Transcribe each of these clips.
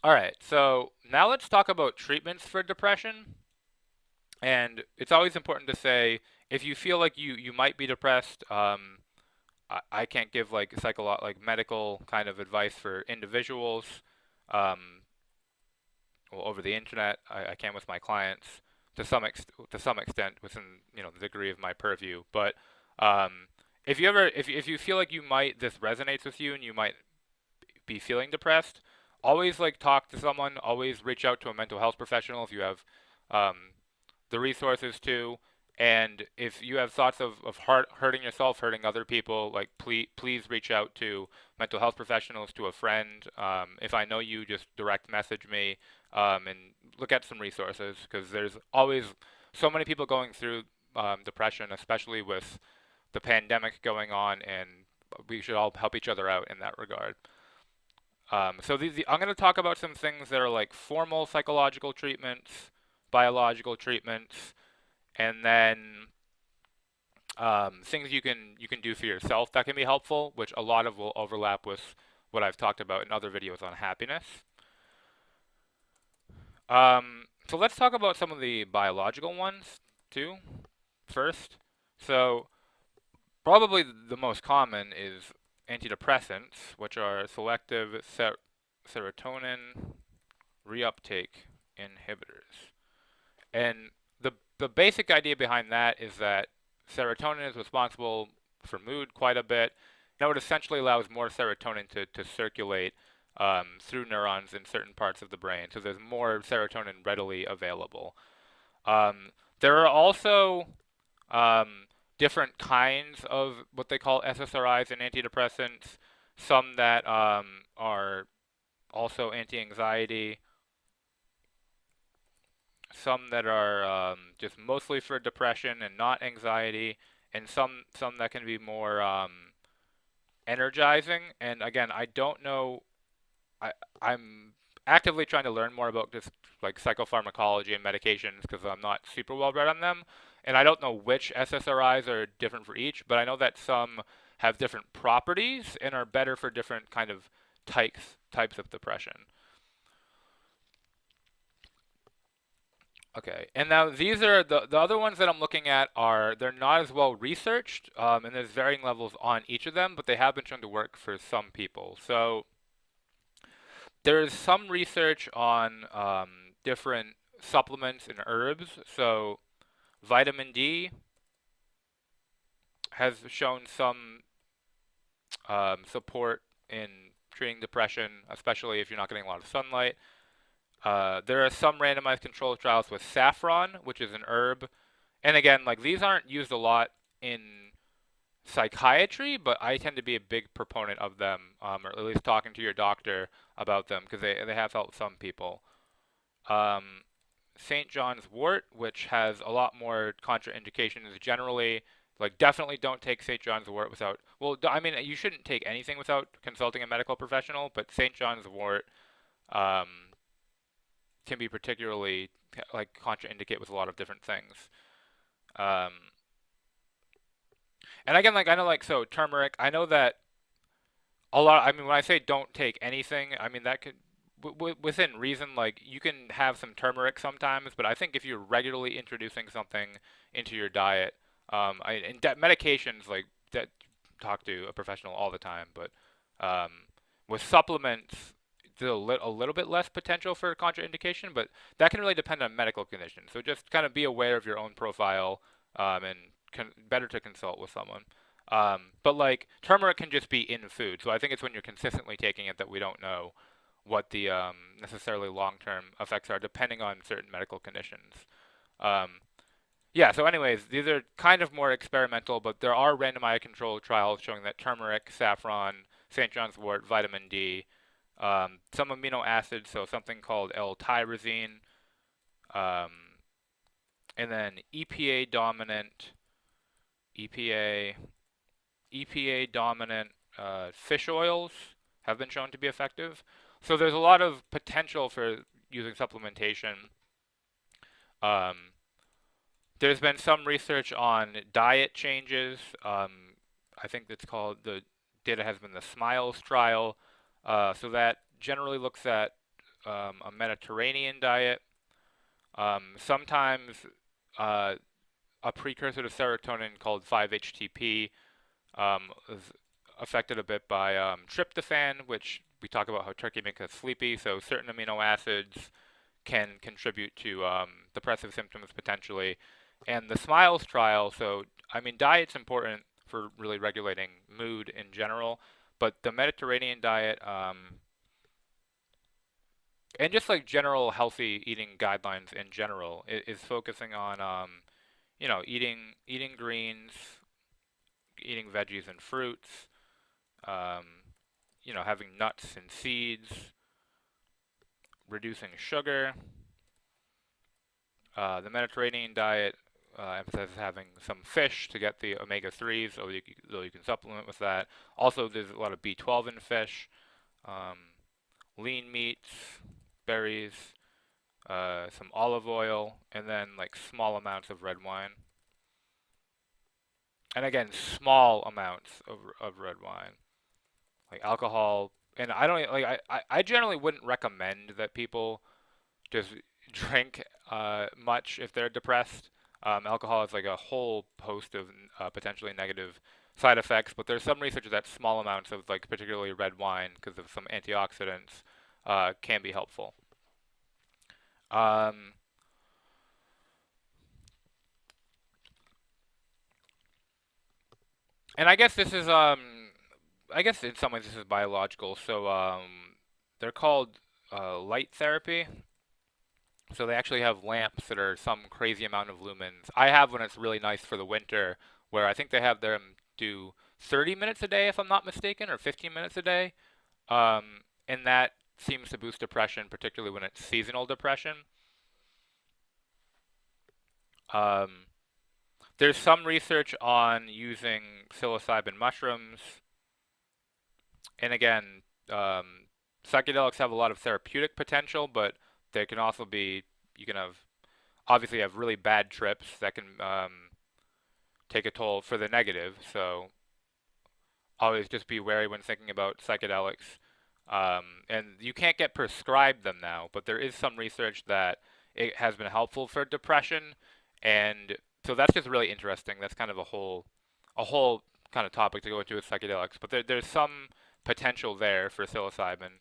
All right, so now let's talk about treatments for depression. And it's always important to say if you feel like you might be depressed, I can't give like like medical kind of advice for individuals. Um, well, over the internet, I can with my clients to some extent within the degree of my purview. But if you ever if you feel like you might this resonates with you and you might be feeling depressed, always like talk to someone. Always reach out to a mental health professional if you have um, the resources to. And if you have thoughts of hurting yourself, hurting other people, like please reach out to mental health professionals, to a friend. If I know you, just direct message me and look at some resources because there's always so many people going through depression, especially with the pandemic going on, and we should all help each other out in that regard. I'm going to talk about some things that are like formal psychological treatments, biological treatments, and then things you can do for yourself that can be helpful, which a lot of will overlap with what I've talked about in other videos on happiness. So let's talk about some of the biological ones too first. So probably the most common is antidepressants, which are selective serotonin reuptake inhibitors. And the basic idea behind that is that serotonin is responsible for mood quite a bit. Now it essentially allows more serotonin to circulate through neurons in certain parts of the brain, so there's more serotonin readily available. There are also um, different kinds of what they call SSRIs and antidepressants. Some that are also anti-anxiety, some that are just mostly for depression and not anxiety, and some that can be more energizing. And again, I don't know. I'm actively trying to learn more about just like psychopharmacology and medications because I'm not super well read on them, and I don't know which SSRIs are different for each. But I know that some have different properties and are better for different kind of types of depression. Okay, and now these are the other ones that I'm looking at are they're not as well researched, and there's varying levels on each of them, but they have been shown to work for some people. So there is some research on different supplements and herbs. So vitamin D has shown some support in treating depression, especially if you're not getting a lot of sunlight. There are some randomized controlled trials with saffron, which is an herb. And again, like these aren't used a lot in psychiatry, but I tend to be a big proponent of them, or at least talking to your doctor about them because they have helped some people. Um, St. John's wort, which has a lot more contraindications generally. Like, definitely don't take St. John's wort without. Well, I mean, you shouldn't take anything without consulting a medical professional, but St. John's wort um, can be particularly like contraindicate with a lot of different things. Um, and again, like I know, like so turmeric. I know that a lot. I mean, when I say don't take anything, I mean that could within reason. Like you can have some turmeric sometimes, but I think if you're regularly introducing something into your diet, and medications like that, talk to a professional all the time. But um, with supplements, there's a little bit less potential for contraindication, but that can really depend on medical conditions. So just kind of be aware of your own profile, and better to consult with someone. But like turmeric can just be in food, so I think it's when you're consistently taking it that we don't know what the necessarily long-term effects are, depending on certain medical conditions. Um, yeah. So, anyways, these are kind of more experimental, but there are randomized controlled trials showing that turmeric, saffron, St. John's wort, vitamin D, some amino acids, so something called L-tyrosine, um, and then EPA dominant, EPA EPA dominant fish oils have been shown to be effective. So there's a lot of potential for using supplementation. Um, there's been some research on diet changes. I think it's called the data has been the SMILES trial. So that generally looks at a Mediterranean diet. Sometimes uh, a precursor to serotonin called 5-HTP is affected a bit by tryptophan, which we talk about how turkey makes us sleepy. So certain amino acids can contribute to depressive symptoms potentially. And the SMILES trial, so I mean, diet's important for really regulating mood in general, but the Mediterranean diet and just like general healthy eating guidelines in general is focusing on eating greens, eating veggies and fruits, um, having nuts and seeds, reducing sugar. The Mediterranean diet emphasizes having some fish to get the omega-3s, so you can supplement with that. Also, there's a lot of B12 in fish, um, lean meats, berries, some olive oil, and then like small amounts of red wine. And again, small amounts of red wine, like alcohol. And I don't like I generally wouldn't recommend that people just drink much if they're depressed. Alcohol has like a whole host of potentially negative side effects, but there's some research that small amounts of like particularly red wine, because of some antioxidants, can be helpful. Um, and I guess in some ways this is biological. So they're called light therapy. So they actually have lamps that are some crazy amount of lumens. I have one that's really nice for the winter, where I think they have them do 30 minutes a day, if I'm not mistaken, or 15 minutes a day. And that seems to boost depression, particularly when it's seasonal depression. Um, there's some research on using psilocybin mushrooms, and again, um, psychedelics have a lot of therapeutic potential, but they can also be, you can have obviously have really bad trips that can take a toll for the negative. So always just be wary when thinking about psychedelics. And you can't get prescribed them now, but there is some research that it has been helpful for depression, and so that's just really interesting. That's kind of a whole kind of topic to go into with psychedelics, but there's some potential there for psilocybin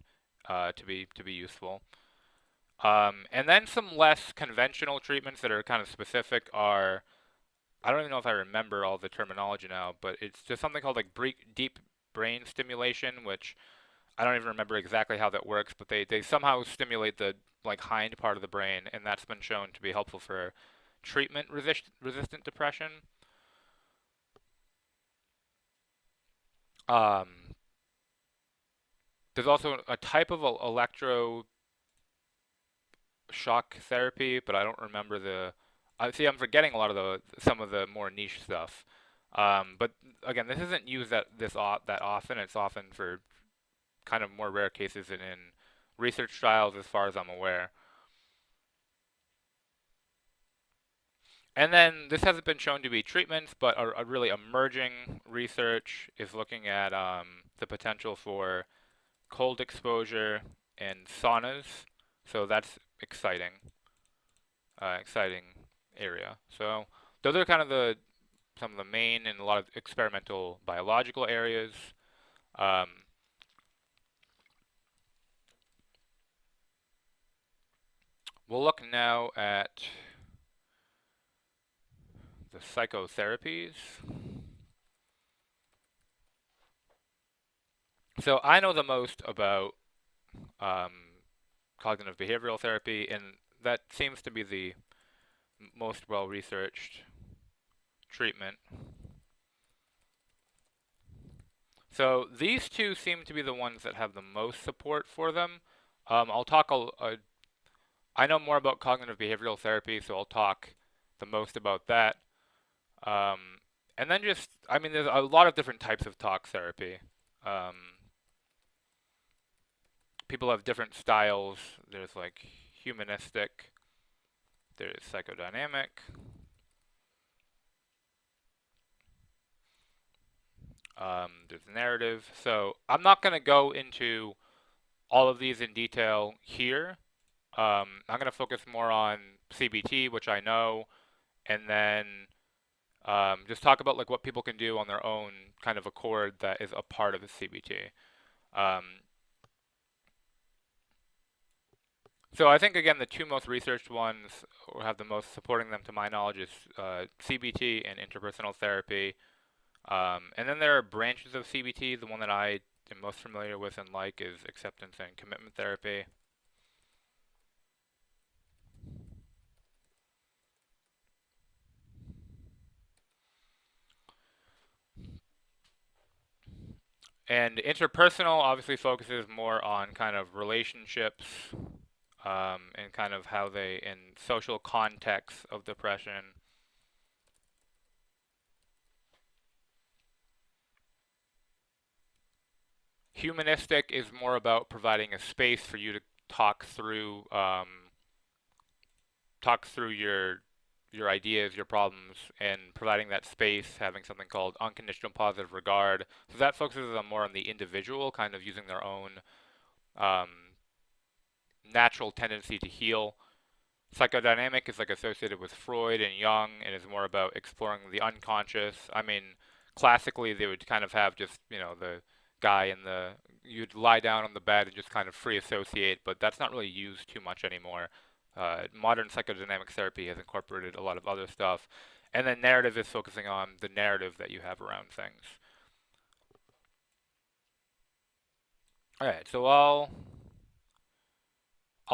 to be useful. And then some less conventional treatments that are kind of specific are, I don't even know if I remember all the terminology now, but it's just something called like deep brain stimulation, which I don't even remember exactly how that works, but they somehow stimulate the like hind part of the brain, and that's been shown to be helpful for treatment resistant depression. Um, there's also a type of electro shock therapy, but I don't remember the. I see. I'm forgetting a lot of the some of the more niche stuff. But again, this isn't used that often. It's often for kind of more rare cases and in research trials, as far as I'm aware. And then this hasn't been shown to be treatments, but a really emerging research is looking at the potential for cold exposure and saunas. So that's exciting area. So those are kind of the some of the main and a lot of experimental biological areas. Um, we'll look now at the psychotherapies. So I know the most about um, cognitive behavioral therapy, and that seems to be the most well researched treatment. So these two seem to be the ones that have the most support for them. I'll talk I know more about cognitive behavioral therapy, so I'll talk the most about that. Um, and then just, I mean, there's a lot of different types of talk therapy. Um, people have different styles. There's like humanistic, there's psychodynamic, there's narrative. So I'm not going to go into all of these in detail here. I'm going to focus more on CBT, which I know, and then just talk about like what people can do on their own kind of accord that is a part of the CBT. Um, so I think again the two most researched ones or have the most supporting them to my knowledge is CBT and interpersonal therapy. And then there are branches of CBT. The one that I am most familiar with and like is acceptance and commitment therapy. And interpersonal obviously focuses more on kind of relationships and kind of how they, in social contexts of depression. Humanistic is more about providing a space for you to talk through your ideas, your problems, and providing that space, having something called unconditional positive regard. So that focuses on more on the individual, kind of using their own um, natural tendency to heal. Psychodynamic is like associated with Freud and Jung and is more about exploring the unconscious. I mean, classically they would kind of have just, the guy in the you'd lie down on the bed and just kind of free associate, but that's not really used too much anymore. Modern psychodynamic therapy has incorporated a lot of other stuff. And then narrative is focusing on the narrative that you have around things. All right, so I'll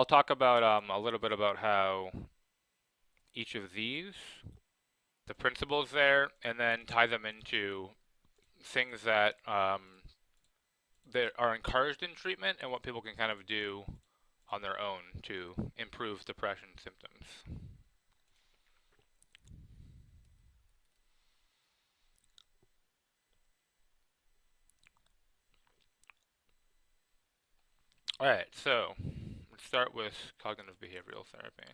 talk about a little bit about how each of these the principles there, and then tie them into things that are encouraged in treatment and what people can kind of do on their own to improve depression symptoms. All right, so let's start with cognitive behavioral therapy.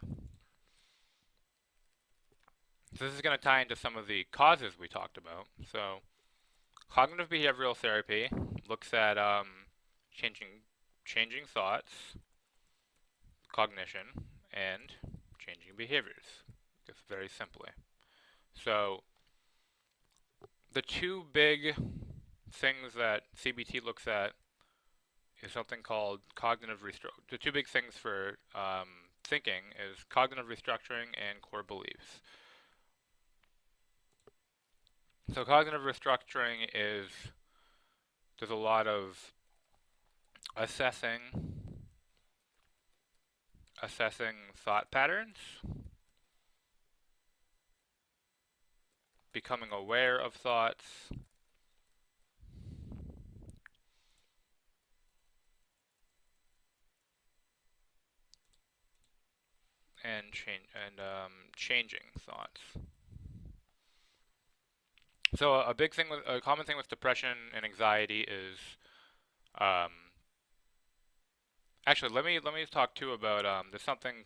So this is going to tie into some of the causes we talked about. So cognitive behavioral therapy looks at changing changing thoughts, cognition, and changing behaviors, just very simply. So the two big things that CBT looks at is something called cognitive restructuring. The two big things for thinking is cognitive restructuring and core beliefs. So cognitive restructuring is there's a lot of assessing assessing thought patterns, becoming aware of thoughts, and changing thoughts. So a common thing with depression and anxiety is, um, actually let me talk too about there's something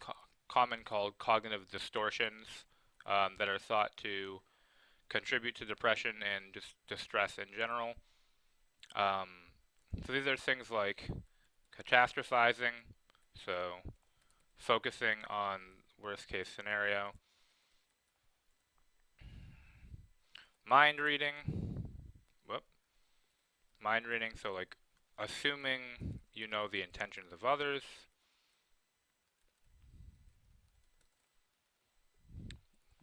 common called cognitive distortions that are thought to contribute to depression and just distress in general. Um, so these are things like catastrophizing, so focusing on worst case scenario, mind reading, whoop, mind reading, so like assuming you know the intentions of others,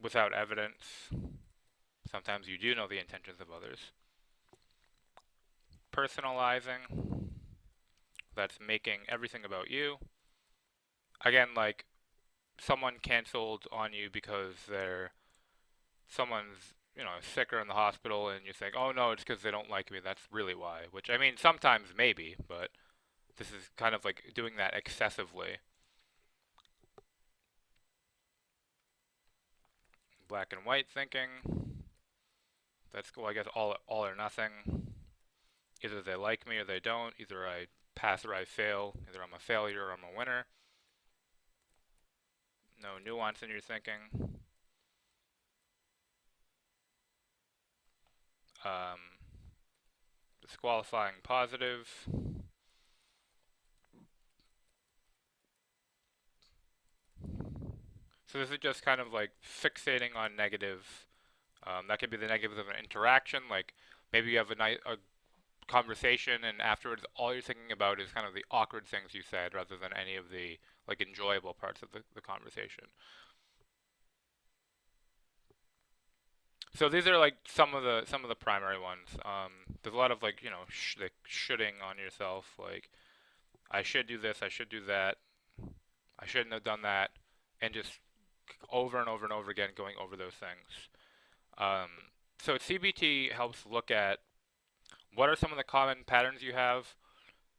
without evidence. Sometimes you do know the intentions of others. Personalizing, that's making everything about you. Again, like someone canceled on you because someone's sick or in the hospital, and you think, oh no, it's because they don't like me. That's really why. Which I mean, sometimes maybe, but this is kind of like doing that excessively. Black and white thinking. That's cool. I guess all or nothing. Either they like me or they don't. Either I pass or I fail. Either I'm a failure or I'm a winner. No nuance in your thinking. Um, Disqualifying positive. So this is just kind of like fixating on negative. That could be the negatives of an interaction. Like maybe you have a conversation, and afterwards, all you're thinking about is kind of the awkward things you said, rather than any of the like enjoyable parts of the conversation. So these are like some of the primary ones. There's a lot of like like shoulding on yourself, like I should do this, I should do that, I shouldn't have done that, and just over and over and over again going over those things. Um, so CBT helps look at what are some of the common patterns you have,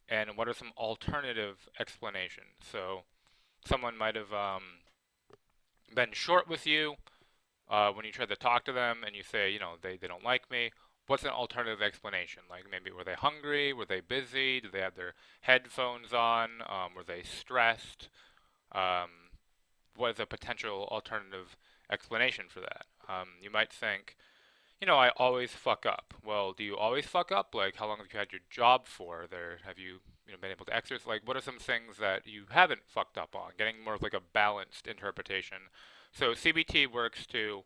and what are some alternative explanations. So someone might have been short with you when you try to talk to them, and you say, they don't like me. What's an alternative explanation? Like maybe were they hungry? Were they busy? Did they have their headphones on? Were they stressed? Um, what is a potential alternative explanation for that? You might think, I always fuck up. Well, do you always fuck up? Like, how long have you had your job for? There, have you, been able to exercise? Like, what are some things that you haven't fucked up on? Getting more of like a balanced interpretation. So CBT works to,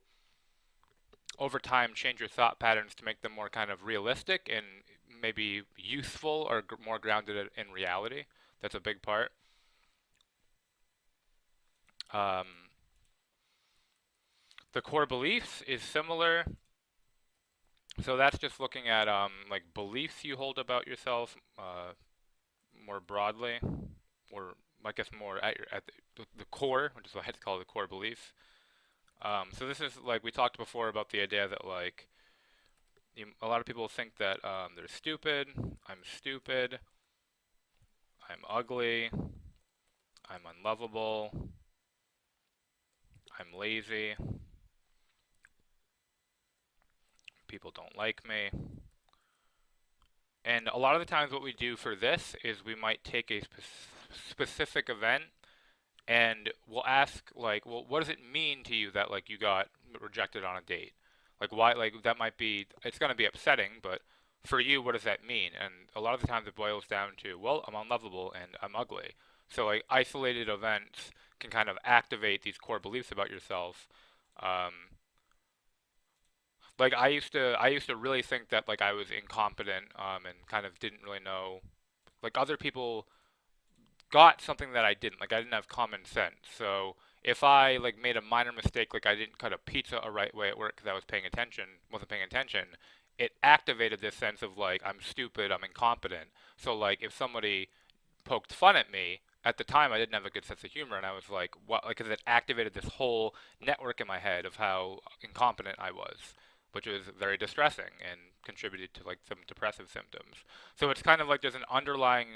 over time, change your thought patterns to make them more kind of realistic and maybe useful or more grounded in reality. That's a big part. Um, the core beliefs is similar. So that's just looking at like beliefs you hold about yourself more broadly, or I guess more at the core, which is what it's called, the core beliefs. So this is like we talked before about the idea that like a lot of people think that they're stupid. I'm stupid. I'm ugly. I'm unlovable. I'm lazy. People don't like me. And a lot of the times, what we do for this is we might take a specific event and we'll ask like, well, what does it mean to you that like you got rejected on a date? Like why? Like that might be, it's gonna be upsetting, but for you, what does that mean? And a lot of the times it boils down to, well, I'm unlovable and I'm ugly. So like isolated events can kind of activate these core beliefs about yourself. Um, like I used to really think that like I was incompetent and kind of didn't really know. Like other people got something that I didn't. Like I didn't have common sense. So if I like made a minor mistake, like I didn't cut a pizza a right way at work because I wasn't paying attention, it activated this sense of like I'm stupid, I'm incompetent. So like if somebody poked fun at me, at the time I didn't have a good sense of humor, and I was like, what? Like, because it activated this whole network in my head of how incompetent I was, which was very distressing and contributed to like some depressive symptoms. So it's kind of like there's an underlying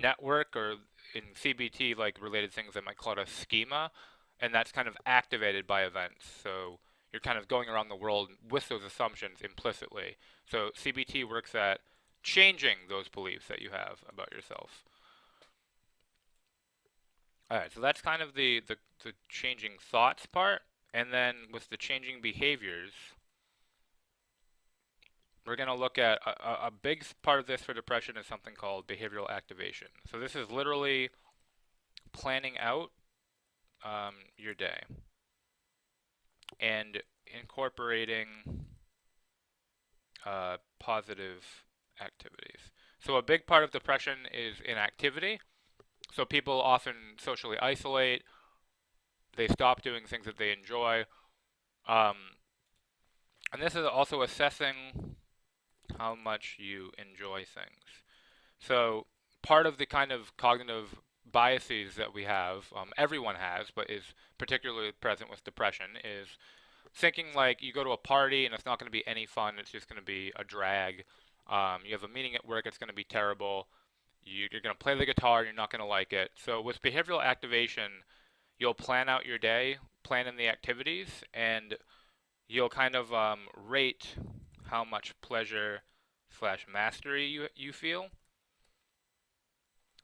network, or in CBT, like related things that might call it a schema, and that's kind of activated by events. So you're kind of going around the world with those assumptions implicitly. So CBT works at changing those beliefs that you have about yourself. All right, so that's kind of the changing thoughts part. And then with the changing behaviors, we're going to look at a big part of this for depression is something called behavioral activation. So this is literally planning out your day and incorporating positive activities. So a big part of depression is inactivity. So people often socially isolate. They stop doing things that they enjoy. Um, and this is also assessing how much you enjoy things. So part of the kind of cognitive biases that we have, everyone has, but is particularly present with depression, is thinking like you go to a party and it's not going to be any fun. It's just going to be a drag. You have a meeting at work. It's going to be terrible. You're going to play the guitar. You're not going to like it. So with behavioral activation, you'll plan out your day, plan in the activities, and you'll kind of rate how much pleasure slash mastery you feel,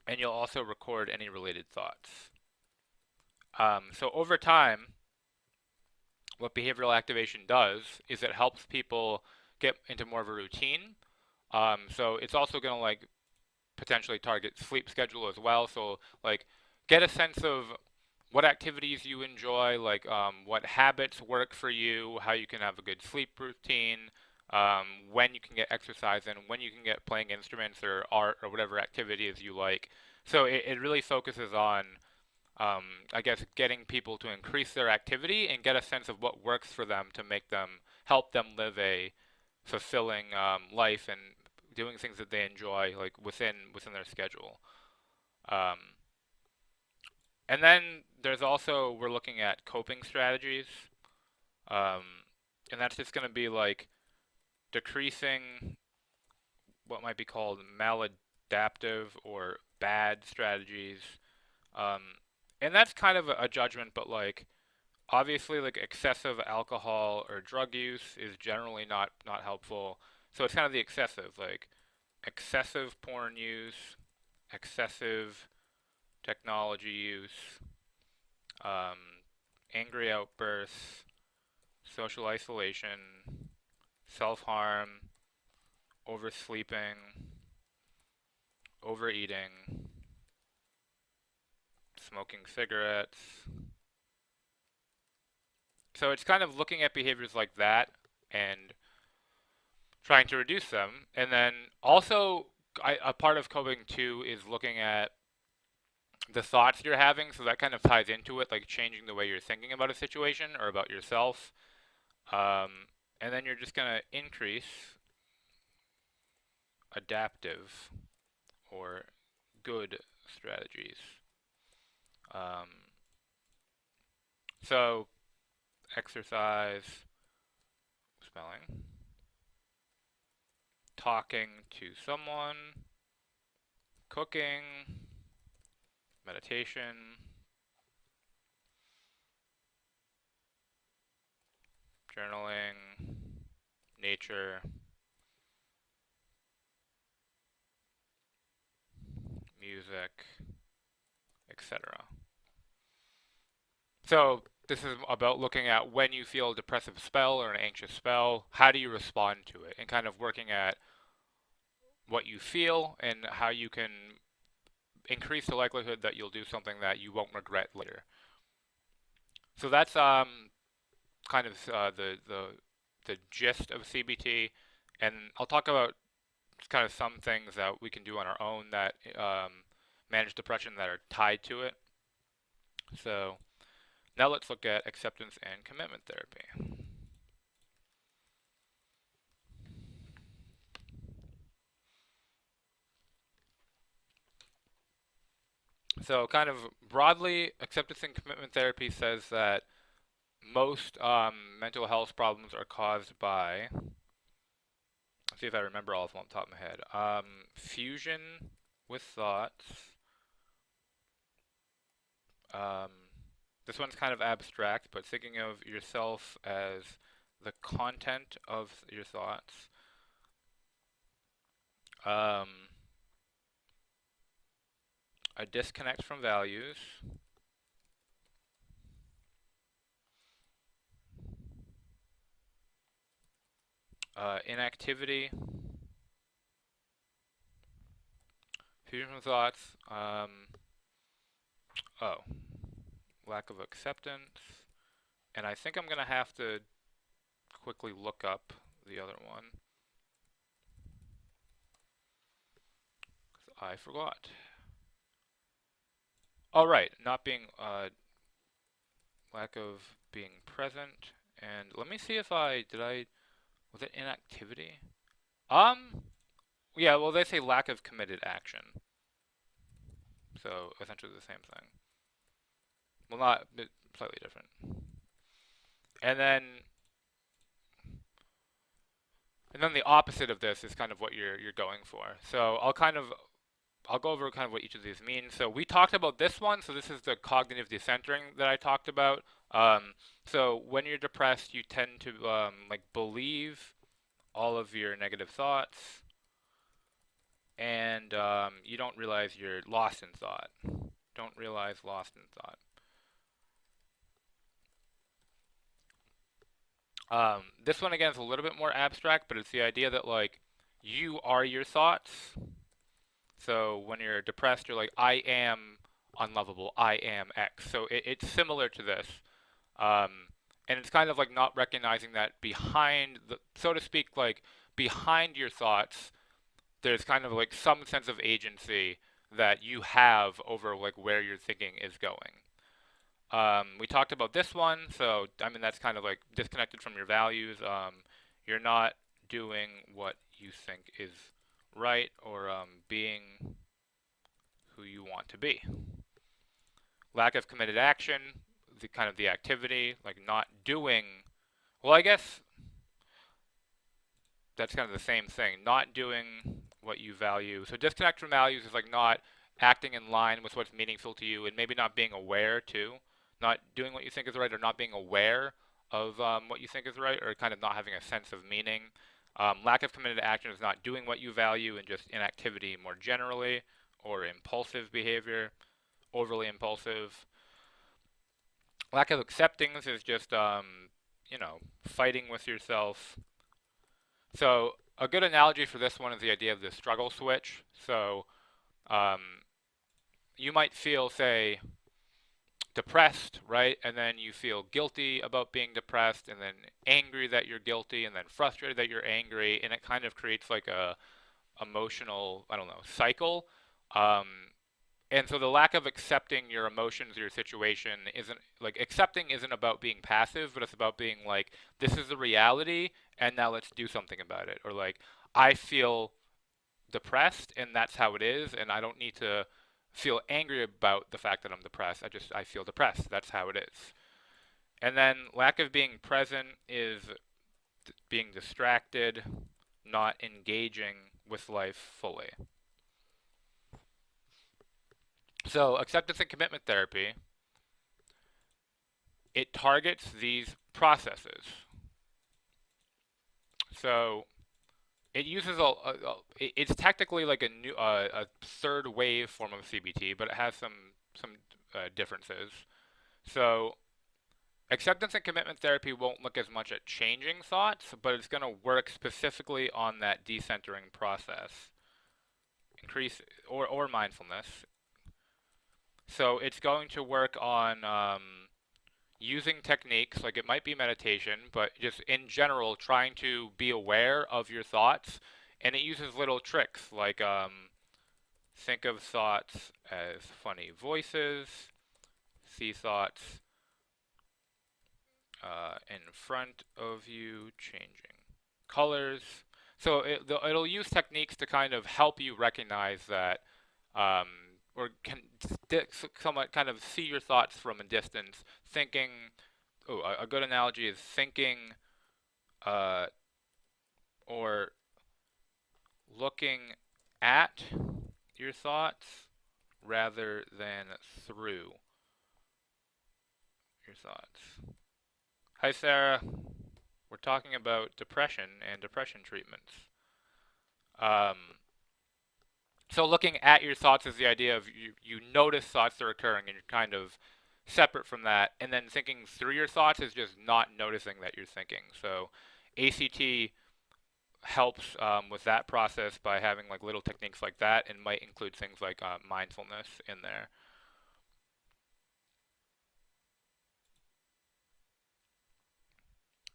and you'll also record any related thoughts. So over time, what behavioral activation does is it helps people get into more of a routine. So it's also going to like potentially target sleep schedule as well. So like get a sense of what activities you enjoy, like what habits work for you, how you can have a good sleep routine, when you can get exercise in, when you can get playing instruments or art or whatever activities you like. So it really focuses on, um, I guess, getting people to increase their activity and get a sense of what works for them to make them help them live a fulfilling life and doing things that they enjoy, like within their schedule. Um, and then there's also we're looking at coping strategies, um, and that's just going to be like decreasing what might be called maladaptive or bad strategies. Um, and that's kind of a judgment, but like obviously like excessive alcohol or drug use is generally not helpful. So it's kind of the excessive, like excessive porn use, excessive technology use, um, angry outbursts, social isolation, self-harm, oversleeping, overeating, smoking cigarettes. So it's kind of looking at behaviors like that and trying to reduce them. And then also, a part of coping too is looking at the thoughts you're having. So that kind of ties into it, like changing the way you're thinking about a situation or about yourself. And then you're just going to increase adaptive or good strategies. Um, so exercise, spelling, talking to someone, cooking, meditation, journaling, nature, music, etc. So this is about looking at when you feel a depressive spell or an anxious spell, how do you respond to it, and kind of working at what you feel and how you can increase the likelihood that you'll do something that you won't regret later. So that's kind of the gist of CBT, and I'll talk about kind of some things that we can do on our own that manage depression that are tied to it. So now let's look at acceptance and commitment therapy. So kind of broadly, acceptance and commitment therapy says that most mental health problems are caused by, let's see if I remember all of them on the top of my head. Fusion with thoughts. Um, this one's kind of abstract, but thinking of yourself as the content of your thoughts. Um, a disconnect from values. Inactivity. Fusion with thoughts. Oh, lack of acceptance. And I think I'm going to have to quickly look up the other one, 'cause I forgot. All right, not being lack of being present. And let me see if was it inactivity? Um, yeah, well they say lack of committed action. So essentially the same thing. Well, not slightly different. And then the opposite of this is kind of what you're going for. So I'll go over kind of what each of these means. So we talked about this one. So this is the cognitive decentering that I talked about. So when you're depressed, you tend to like believe all of your negative thoughts, and you don't realize you're lost in thought. Don't realize lost in thought. This one again is a little bit more abstract, but it's the idea that like you are your thoughts. So when you're depressed, you're like, I am unlovable. I am X. So it's similar to this. Um, and it's kind of like not recognizing that behind the, so to speak, like behind your thoughts, there's kind of like some sense of agency that you have over like where your thinking is going. We talked about this one, so I mean that's kind of like disconnected from your values. You're not doing what you think is right or being who you want to be. Lack of committed action, the kind of the activity, like not doing. Well, I guess that's kind of the same thing. Not doing what you value. So disconnect from values is like not acting in line with what's meaningful to you, and maybe not being aware too. Not doing what you think is right, or not being aware of what you think is right, or kind of not having a sense of meaning. Lack of committed action is not doing what you value and just inactivity more generally, or impulsive behavior, overly impulsive. Lack of acceptance is just fighting with yourself. So a good analogy for this one is the idea of the struggle switch. So um, you might feel, say, depressed, right? And then you feel guilty about being depressed, and then angry that you're guilty, and then frustrated that you're angry, and it kind of creates like a emotional, I don't know, cycle. Um, and so the lack of accepting your emotions, your situation isn't like accepting isn't about being passive, but it's about being like, this is the reality, and now let's do something about it. Or like, I feel depressed, and that's how it is, and I don't need to feel angry about the fact that I'm depressed. I feel depressed. That's how it is. And then lack of being present is being distracted, not engaging with life fully. So acceptance and commitment therapy, it targets these processes. So it uses it's technically like a new a third wave form of CBT, but it has some differences. So acceptance and commitment therapy won't look as much at changing thoughts, but it's going to work specifically on that decentering process, increase or mindfulness. So it's going to work on using techniques, like it might be meditation, but just in general, trying to be aware of your thoughts. And it uses little tricks like think of thoughts as funny voices, see thoughts in front of you changing colors. So it'll use techniques to kind of help you recognize that, um, or can somewhat kind of see your thoughts from a distance, thinking. Oh, a good analogy is thinking uh, or looking at your thoughts rather than through your thoughts. Hi, Sarah. We're talking about depression and depression treatments. Um, so looking at your thoughts is the idea of you notice thoughts that are occurring and you're kind of separate from that. And then thinking through your thoughts is just not noticing that you're thinking. So ACT helps with that process by having like little techniques like that, and might include things like mindfulness in there.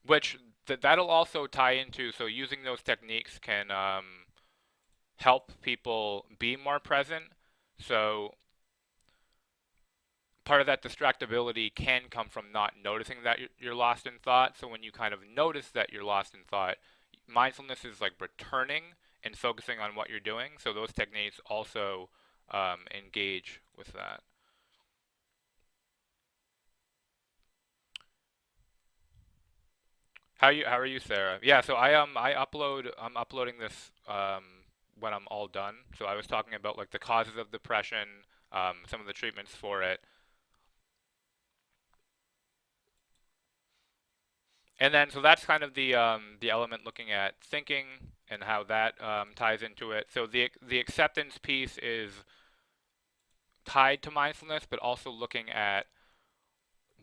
Which that'll also tie into, so using those techniques can help people be more present. So part of that distractibility can come from not noticing that you're lost in thought. So when you kind of notice that you're lost in thought, mindfulness is like returning and focusing on what you're doing. So those techniques also engage with that. How are you, Sarah? Yeah, so I'm uploading this when I'm all done. So I was talking about like the causes of depression, some of the treatments for it. And then, so that's kind of the element looking at thinking and how that ties into it. So the acceptance piece is tied to mindfulness, but also looking at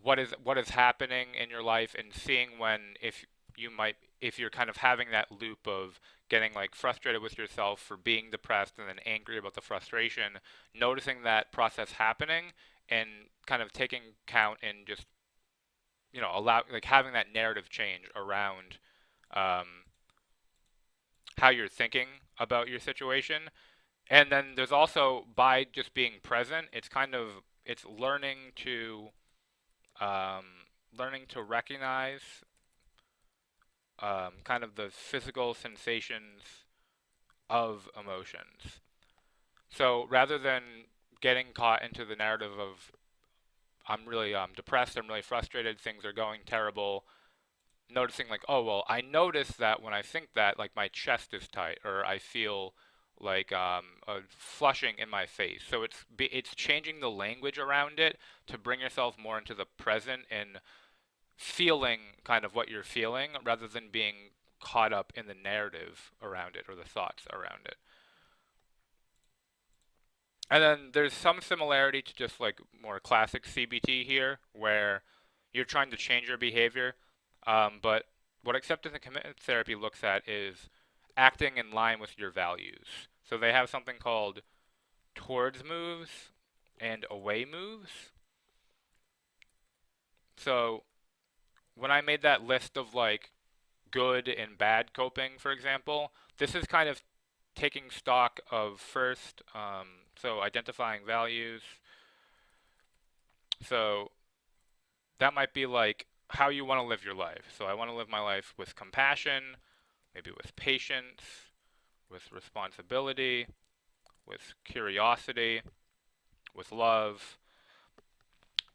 what is happening in your life and seeing when if you might if you're kind of having that loop of getting like frustrated with yourself for being depressed and then angry about the frustration, noticing that process happening and kind of taking count and just allow like having that narrative change around um, how you're thinking about your situation. And then there's also, by just being present, it's um, learning to recognize kind of the physical sensations of emotions. So rather than getting caught into the narrative of I'm really depressed, I'm really frustrated, things are going terrible, noticing like, oh well, I notice that when I think that, like my chest is tight, or I feel like a flushing in my face. So it's changing the language around it to bring yourself more into the present and feeling kind of what you're feeling rather than being caught up in the narrative around it or the thoughts around it. And then there's some similarity to just like more classic CBT here, where you're trying to change your behavior. But what acceptance and commitment therapy looks at is acting in line with your values. So they have something called towards moves and away moves. So when I made that list of like good and bad coping, for example, this is kind of taking stock of first, so identifying values. So that might be like how you want to live your life. So I want to live my life with compassion, maybe with patience, with responsibility, with curiosity, with love.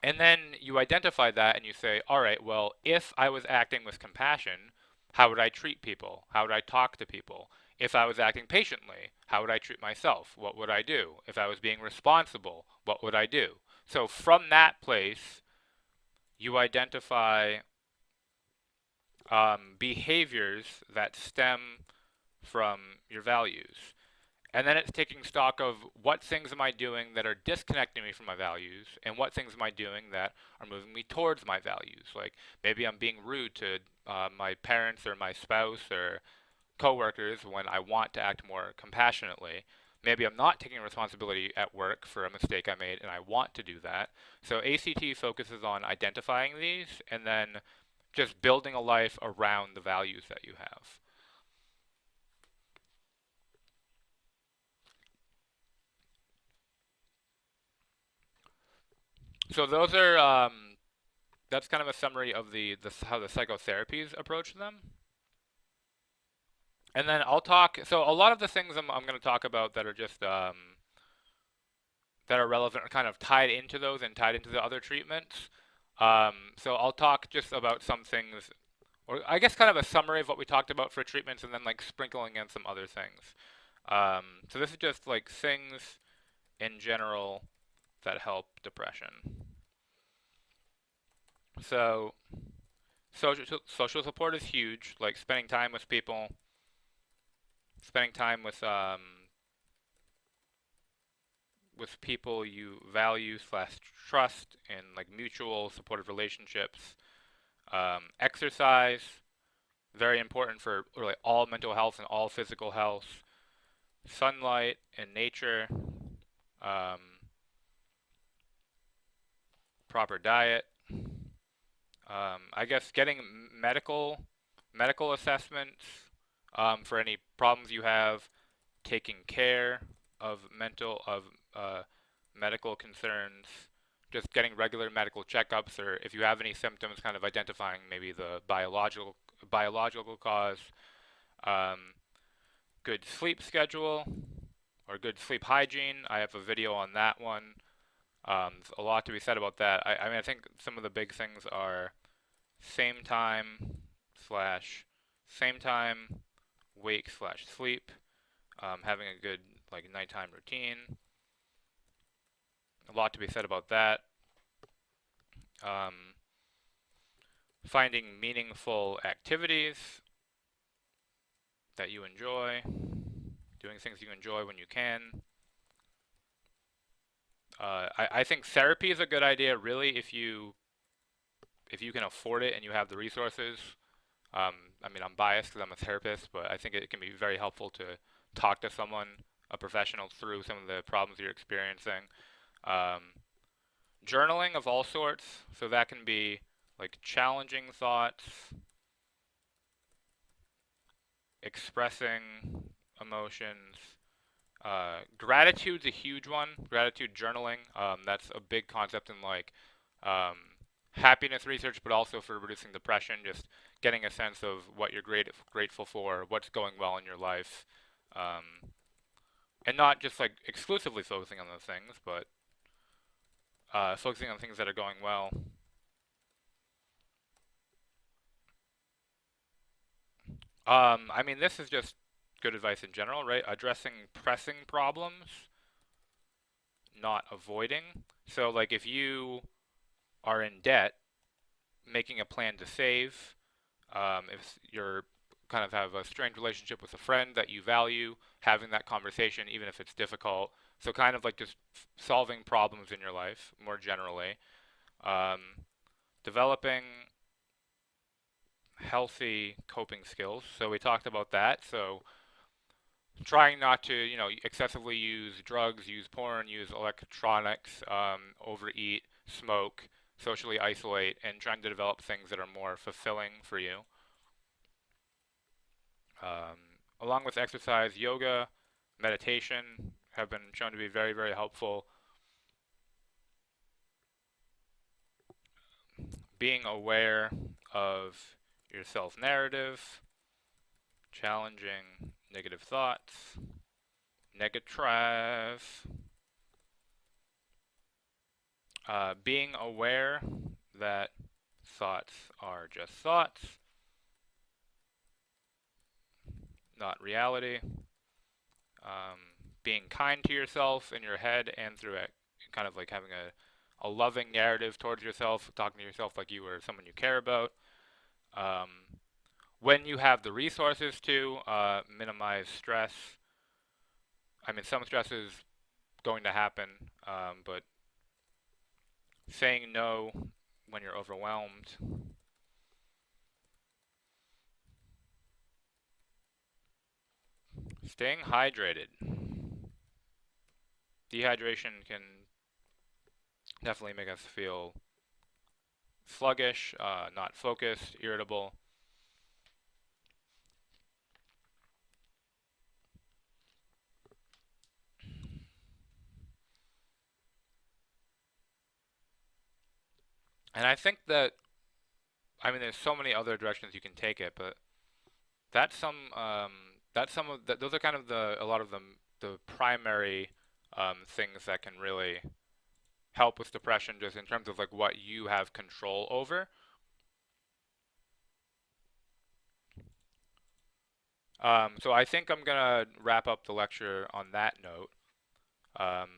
And then you identify that and you say, all right, well, if I was acting with compassion, how would I treat people? How would I talk to people? If I was acting patiently, how would I treat myself? What would I do? If I was being responsible, what would I do? So from that place, you identify behaviors that stem from your values. And then it's taking stock of what things am I doing that are disconnecting me from my values, and what things am I doing that are moving me towards my values. Like maybe I'm being rude to my parents or my spouse or coworkers when I want to act more compassionately. Maybe I'm not taking responsibility at work for a mistake I made and I want to do that. So ACT focuses on identifying these and then just building a life around the values that you have. So those are that's kind of a summary of the how the psychotherapies approach them. And then I'll talk. So a lot of the things I'm going to talk about that are just that are relevant are kind of tied into those and tied into the other treatments. So I'll talk just about some things, or I guess kind of a summary of what we talked about for treatments, and then like sprinkling in some other things. So this is just like things in general that help depression. So social support is huge. Like spending time with people, spending time with people you value slash trust and like mutual supportive relationships. Exercise, very important for really all mental health and all physical health. Sunlight and nature. Um, Proper diet. I guess getting medical assessments for any problems you have, taking care of uh, medical concerns, just getting regular medical checkups, or if you have any symptoms, kind of identifying maybe the biological cause. Um, Good sleep schedule or good sleep hygiene. I have a video on that one. There's a lot to be said about that. I mean, I think some of the big things are same time slash same time wake slash sleep, having a good like nighttime routine. A lot to be said about that. Um, Finding meaningful activities that you enjoy, doing things you enjoy when you can. I think therapy is a good idea, really, if you can afford it and you have the resources. Um, I mean, I'm biased because I'm a therapist, but I think it can be very helpful to talk to someone, a professional, through some of the problems you're experiencing. Um, Journaling of all sorts, so that can be like challenging thoughts, expressing emotions. Gratitude's a huge one. Gratitude journaling. That's a big concept in like um, happiness research, but also for reducing depression. Just getting a sense of what you're grateful for, what's going well in your life, um, and not just like exclusively focusing on those things, but focusing on things that are going well. I mean, this is just good advice in general, right? Addressing pressing problems, not avoiding. So, like, if you are in debt, making a plan to save. If you're kind of have a strange relationship with a friend that you value, having that conversation, even if it's difficult. So, kind of like just solving problems in your life more generally. Um, Developing healthy coping skills. So, we talked about that. So, trying not to, excessively use drugs, use porn, use electronics, overeat, smoke, socially isolate, and trying to develop things that are more fulfilling for you. Along with exercise, yoga, meditation have been shown to be very, very helpful. Being aware of your self narrative, challenging negative thoughts, negative, being aware that thoughts are just thoughts, not reality. Um, Being kind to yourself in your head and through it, kind of like having a loving narrative towards yourself, talking to yourself like you were someone you care about. Um, when you have the resources to minimize stress, I mean, some stress is going to happen, but saying no when you're overwhelmed, staying hydrated. Dehydration can definitely make us feel sluggish, not focused, irritable. And I think that, I mean, there's so many other directions you can take it, but that's some of those are kind of a lot of the primary things that can really help with depression, just in terms of like what you have control over. So I think I'm gonna wrap up the lecture on that note. Um,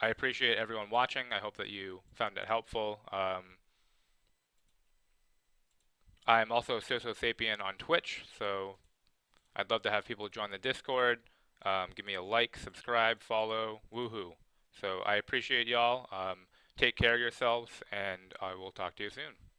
I appreciate everyone watching. I hope that you found it helpful. I'm also Soso Sapien on Twitch, so I'd love to have people join the Discord. Give me a like, subscribe, follow, woohoo. So I appreciate y'all. Take care of yourselves, and I will talk to you soon.